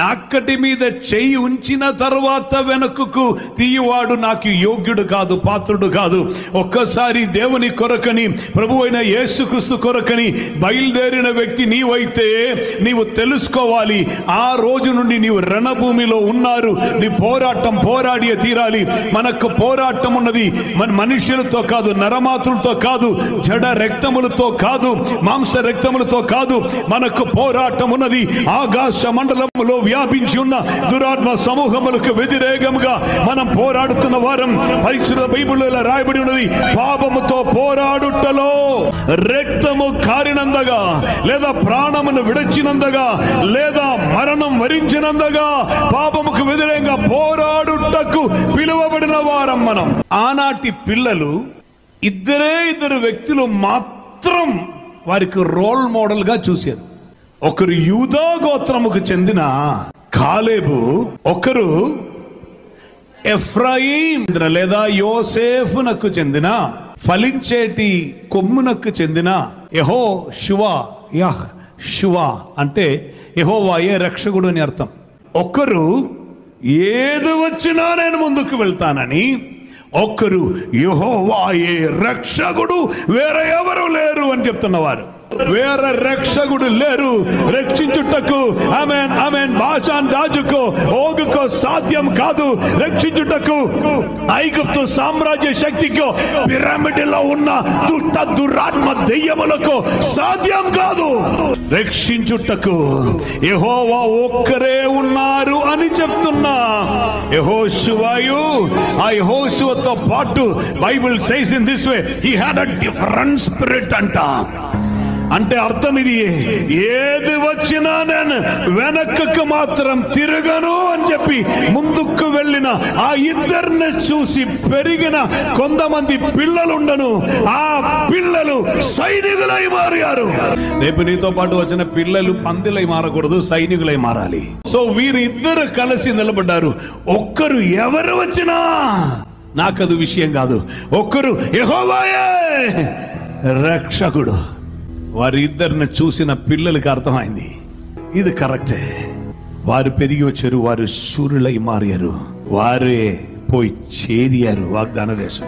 నాక్కటి మీద చెయ్యి ఉంచిన తర్వాత వెనకకు తీయవాడు నాకు యోగ్యుడు కాదు, పాత్రుడు కాదు. ఒక్కసారి దేవుని కొరకని, ప్రభు అయిన యేసుక్రీస్తు కొరకని బయలుదేరిన వ్యక్తి నీవైతే నీవు తెలుసుకోవాలి, ఆ రోజు నుండి నీవు రణభూమిలో ఉన్నారు. నీ పోరాటం పోరాడియే తీరాలి. మనకు పోరాటం ఉన్నది మనుషులతో కాదు, నరమాతృలతో కాదు, జడ రక్తములతో కాదు, మాంస రక్తములతో కాదు. మనకు పోరాటం ఉన్నది ఆకాశ మండలంలో వ్యాపించి ఉన్న దురాత్మ సమూహములకు వ్యతిరేకంగా మనం పోరాడుతున్న వారం. పరిశుద్ధ బైబిల్లో రాయబడి ఉన్నది, పాపముతో పోరాడుటలో రక్తము కారినందగా, లేదా ప్రాణమును విడచినందగా, లేదా మరణం వరించినందగా పాపముకు వ్యతిరేకంగా పోరాడుటకు పిలువబడిన వారం మనం. ఆనాటి పిల్లలు ఇద్దరు వ్యక్తులు మాత్రం వారికి రోల్ మోడల్ గా చూశారు. ఒకరు యూదా గోత్రముకు చెందిన కాలేబు, ఒకరు ఎఫ్రాయిం లేదా యోసేఫునకు చెందిన ఫలించేటి కొమ్మునకు చెందిన యెహోషువ అంటే యెహోవాయే రక్షకుడు అని అర్థం. ఒకరు ఏది వచ్చినా నేను ముందుకు వెళ్తానని, ఒక్కరు యెహోవాయే రక్షకుడు, వేరే ఎవరు లేరు అని చెప్తున్నవారు. వేరే రక్షకుడు లేరు. రక్షించుటకు ఆమేన్ ఆమేన్ బాషాన్ రాజుకు ఓగుకు సాధ్యం కాదు. రక్షించుటకు ఐగుప్తు సామ్రాజ్య శక్తికి, పిరమిడ్లో ఉన్న దురాత్మ దెయ్యములకు సాధ్యం కాదు. రక్షించుటకు యెహోవా ఒక్కరే ఉన్నారు అని చెప్తున్నా యెహోషువయు. ఆ యెహోషువతో పాటు Bible says in this way, he had a different spirit అంట. అంటే అర్థం ఇది, ఏది వచ్చినా నేను వెనక్కు మాత్రం తిరగను అని చెప్పి ముందుకు వెళ్ళిన ఆ ఇద్దరిని చూసి పెరిగిన కొంతమంది పిల్లలుండను, ఆ పిల్లలు సైనికులై మారారు. రేపు నీతో పాటు వచ్చిన పిల్లలు పందిలై మారకూడదు, సైనికులై మారాలి. సో వీరిద్దరు కలిసి నిలబడ్డారు. ఒక్కరు ఎవరు వచ్చినా నాకది విషయం కాదు, ఒక్కరు యెహోవాయే రక్షకుడు. వారిద్దరిని చూసిన పిల్లలకి అర్థమైంది, ఇది కరెక్టే. వారు పెరిగి వచ్చారు, వారు శూరులై మారారు, వారే పోయి చేరారు వాగ్దాన దేశం.